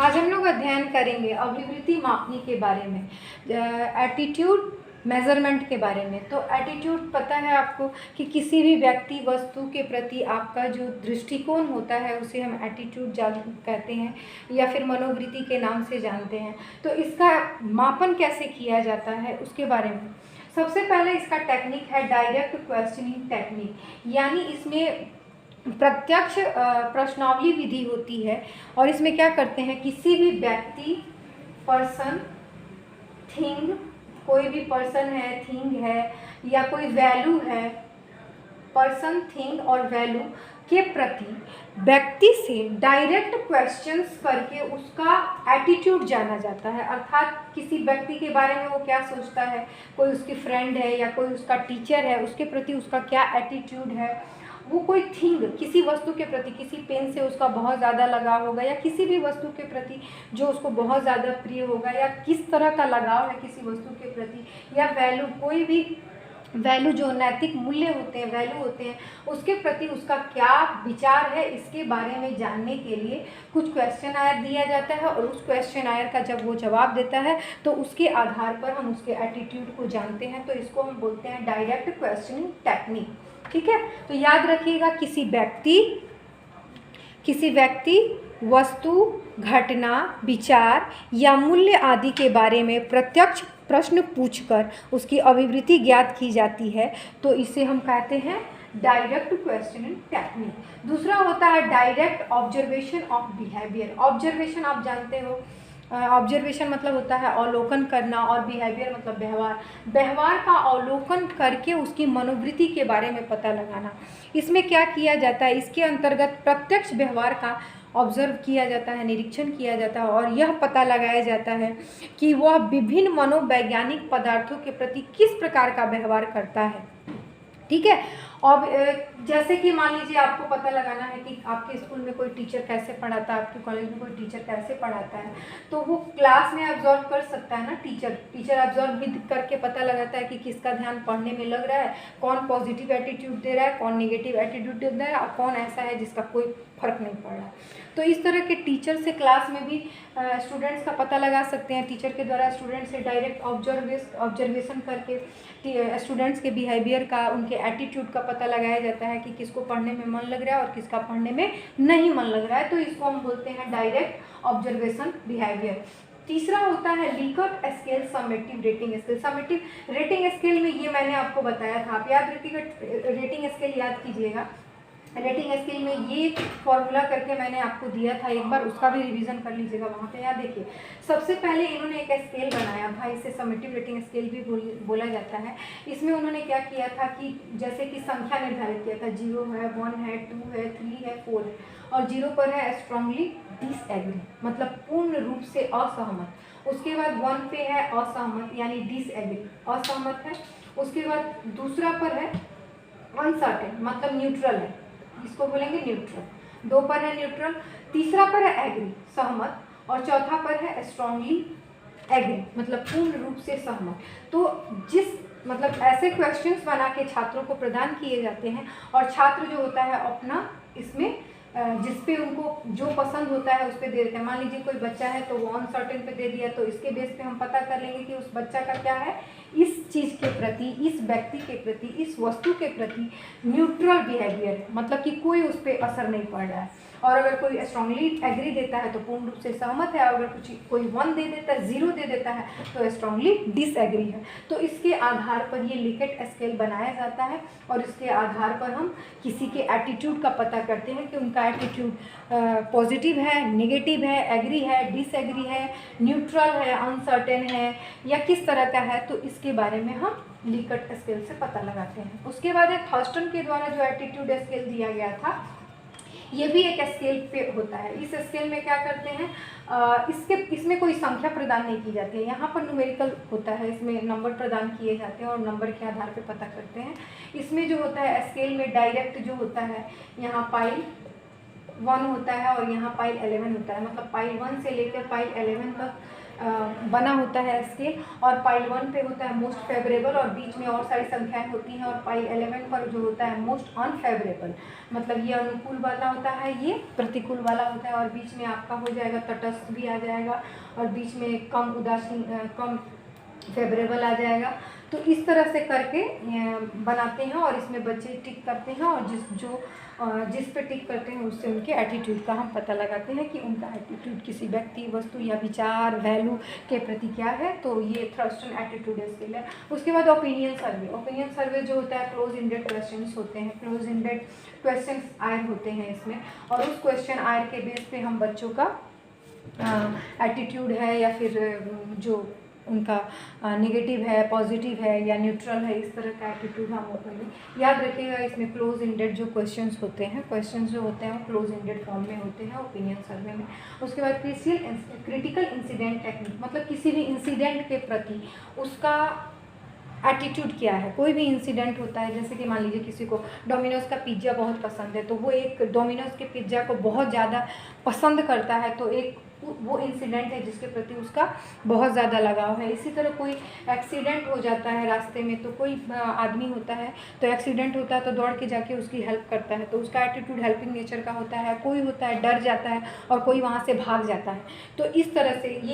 आज हम लोग अध्ययन करेंगे अभिवृत्ति मापनी के बारे में, एटीट्यूड मेजरमेंट के बारे में। तो एटीट्यूड पता है आपको कि किसी भी व्यक्ति वस्तु के प्रति आपका जो दृष्टिकोण होता है उसे हम एटीट्यूड कहते हैं या फिर मनोवृत्ति के नाम से जानते हैं। तो इसका मापन कैसे किया जाता है उसके बारे में सबसे पहले इसका टेक्निक है डायरेक्ट क्वेश्चनिंग टेक्निक, यानी इसमें प्रत्यक्ष प्रश्नावली विधि होती है। और इसमें क्या करते हैं, किसी भी व्यक्ति, पर्सन, थिंग, कोई भी पर्सन है, थिंग है या कोई वैल्यू है, पर्सन, थिंग और वैल्यू के प्रति व्यक्ति से डायरेक्ट क्वेश्चंस करके उसका एटीट्यूड जाना जाता है। अर्थात किसी व्यक्ति के बारे में वो क्या सोचता है, कोई उसकी फ्रेंड है या कोई उसका टीचर है, उसके प्रति उसका क्या एटीट्यूड है। वो कोई थिंग, किसी वस्तु के प्रति, किसी पेन से उसका बहुत ज़्यादा लगाव होगा या किसी भी वस्तु के प्रति जो उसको बहुत ज़्यादा प्रिय होगा, या किस तरह का लगाव है किसी वस्तु के प्रति, या वैल्यू, कोई भी वैल्यू जो नैतिक मूल्य होते हैं, वैल्यू होते हैं, उसके प्रति उसका क्या विचार है, इसके बारे में जानने के लिए कुछ क्वेश्चन आयर दिया जाता है। और उस क्वेश्चन आयर का जब वो जवाब देता है तो उसके आधार पर हम उसके एटीट्यूड को जानते हैं। तो इसको हम बोलते हैं डायरेक्ट क्वेश्चनिंग टेक्निक। ठीक है, तो याद रखिएगा, किसी व्यक्ति, वस्तु, घटना, विचार या मूल्य आदि के बारे में प्रत्यक्ष प्रश्न पूछकर उसकी अभिवृत्ति ज्ञात की जाती है, तो इसे हम कहते हैं डायरेक्ट क्वेश्चनिंग टेक्निक। दूसरा होता है direct observation of behaviour. Observation आप जानते हो, ऑब्जर्वेशन मतलब होता है अवलोकन करना, और बिहेवियर मतलब व्यवहार का अवलोकन करके उसकी मनोवृत्ति के बारे में पता लगाना। इसमें क्या किया जाता है, इसके अंतर्गत प्रत्यक्ष व्यवहार का ऑब्जर्व किया जाता है, निरीक्षण किया जाता है, और यह पता लगाया जाता है कि वह विभिन्न मनोवैज्ञानिक पदार्थों के प्रति किस प्रकार का व्यवहार करता है। ठीक है, और जैसे कि मान लीजिए आपको पता लगाना है कि आपके स्कूल में कोई टीचर कैसे पढ़ाता है, आपके कॉलेज में कोई टीचर कैसे पढ़ाता है, तो वो क्लास में ऑब्जर्व कर सकता है ना। टीचर ऑब्जर्व भी करके पता लगाता है कि किसका ध्यान पढ़ने में लग रहा है, कौन पॉजिटिव एटीट्यूड दे रहा है, कौन नेगेटिव एटीट्यूड दे रहा है, और कौन ऐसा है जिसका कोई फर्क नहीं पड़ रहा। तो इस तरह के टीचर से क्लास में भी स्टूडेंट्स का पता लगा सकते हैं। टीचर के द्वारा स्टूडेंट से डायरेक्ट ऑब्जर्वेशन करके स्टूडेंट्स के बिहेवियर का, उनके एटीट्यूड का पता लगाया जाता है कि किसको पढ़ने में मन लग रहा है और किसका पढ़ने में नहीं मन लग रहा है। तो इसको हम बोलते हैं डायरेक्ट ऑब्जर्वेशन बिहेवियर। तीसरा होता है Likert scale, summative rating scale. Summative rating scale में ये मैंने आपको बताया था, आप याद रखिएगा, रेटिंग स्केल याद कीजिएगा। रेटिंग स्केल में ये फॉर्मूला करके मैंने आपको दिया था, एक बार उसका भी रिवीजन कर लीजिएगा वहाँ पे। याद देखिए, सबसे पहले इन्होंने एक स्केल बनाया था, इसे समेटिव रेटिंग स्केल भी बोला जाता है। इसमें उन्होंने क्या किया था कि जैसे कि संख्या निर्धारित किया था, 0 है, 1 है, 2 है, 3 है, 4 है, और 0 पर है स्ट्रांगली डिसएग्री, मतलब पूर्ण रूप से असहमत। उसके बाद 1 पे है असहमत यानी डिसएग्री, असहमत है। उसके बाद दूसरा पर है अनसर्टेन, मतलब न्यूट्रल है, इसको बोलेंगे न्यूट्रल। 2 पर है न्यूट्रल, तीसरा पर है एग्री, सहमत, और चौथा पर है स्ट्रांगली एग्री, मतलब पूर्ण रूप से सहमत। तो मतलब ऐसे क्वेश्चंस बना के छात्रों को प्रदान किए जाते हैं, और छात्र जो होता है अपना इसमें जिस पे उनको जो पसंद होता है उस पर दे देते हैं। मान लीजिए कोई बच्चा है तो वो अनसर्टेन पे दे दिया, तो इसके बेस पे हम पता कर लेंगे कि उस बच्चा का क्या है, इस चीज़ के प्रति, इस व्यक्ति के प्रति, इस वस्तु के प्रति न्यूट्रल बिहेवियर है, मतलब कि कोई उस पर असर नहीं पड़ रहा है। और अगर कोई स्ट्रांगली एग्री देता है तो पूर्ण रूप से सहमत है, अगर कोई 1 दे देता है, 0 दे देता है तो स्ट्रांगली डिसएग्री है। तो इसके आधार पर ये लिकेट स्केल बनाया जाता है, और इसके आधार पर हम किसी के एटीट्यूड का पता करते हैं कि उनका एटीट्यूड पॉजिटिव है, नेगेटिव है, एग्री है, डिसएग्री है, न्यूट्रल है, अनसर्टेन है, या किस तरह का है। तो इसके बारे में हम लिकर्ट स्केल से पता लगाते हैं। उसके बाद एक थर्स्टन के द्वारा जो एटीट्यूड स्केल दिया गया था, ये भी एक स्केल पे होता है। इस स्केल में क्या करते हैं, इसमें कोई संख्या प्रदान नहीं की जाती है, यहाँ पर न्यूमेरिकल होता है, इसमें नंबर प्रदान किए जाते हैं और नंबर के आधार पे पता करते हैं। इसमें जो होता है स्केल में डायरेक्ट जो होता है, यहाँ पाइल 1 होता है और यहाँ पाइल 11 होता है, मतलब पाइल 1 से लेकर पाइल 11 तक बना होता है स्केल, और पाइल 1 पे होता है मोस्ट फेवरेबल, और बीच में और सारी संख्याएं होती हैं, और पाइल 11 पर जो होता है मोस्ट अनफेवरेबल, मतलब ये अनुकूल वाला होता है, ये प्रतिकूल वाला होता है, और बीच में आपका हो जाएगा तटस्थ भी आ जाएगा, और बीच में कम उदासीन कम फेवरेबल आ जाएगा। तो इस तरह से करके बनाते हैं, और इसमें बच्चे टिक करते हैं, और जिस पे टिक करते हैं उससे उनके एटीट्यूड का हम पता लगाते हैं कि उनका एटीट्यूड किसी व्यक्ति, वस्तु या विचार, वैल्यू के प्रति क्या है। तो ये थर्स्टन एटीट्यूड स्केल है। उसके बाद ओपिनियन सर्वे। ओपिनियन सर्वे जो होता है क्लोज इंडेड क्वेश्चंस होते हैं, क्लोज इंडेड क्वेश्चंस आयर होते हैं इसमें, और उस क्वेश्चन आयर के बेस पे हम बच्चों का एटीट्यूड है या फिर जो उनका नेगेटिव है, पॉजिटिव है या न्यूट्रल है, इस तरह का एटीट्यूड हम होते याद रखिएगा। इसमें क्लोज इंडेड जो क्वेश्चंस होते हैं, क्वेश्चंस जो होते हैं वो क्लोज इंडेड फॉर्म में होते हैं ओपिनियन सर्वे में। उसके बाद क्रिटिकल इंसिडेंट टेक्निक, मतलब किसी भी इंसिडेंट के प्रति उसका एटीट्यूड क्या है। कोई भी इंसिडेंट होता है, जैसे कि मान लीजिए किसी को डोमिनोज का पिज़्ज़ा बहुत पसंद है, तो वो एक डोमिनोज के पिज़्ज़ा को बहुत ज़्यादा पसंद करता है, तो एक वो इंसिडेंट है जिसके प्रति उसका बहुत ज़्यादा लगाव है। इसी तरह कोई एक्सीडेंट हो जाता है रास्ते में, तो कोई आदमी होता है, तो एक्सीडेंट होता है तो दौड़ के जाके उसकी हेल्प करता है, तो उसका एटीट्यूड हेल्पिंग नेचर का होता है। कोई होता है डर जाता है और कोई वहाँ से भाग जाता है। तो इस तरह से ये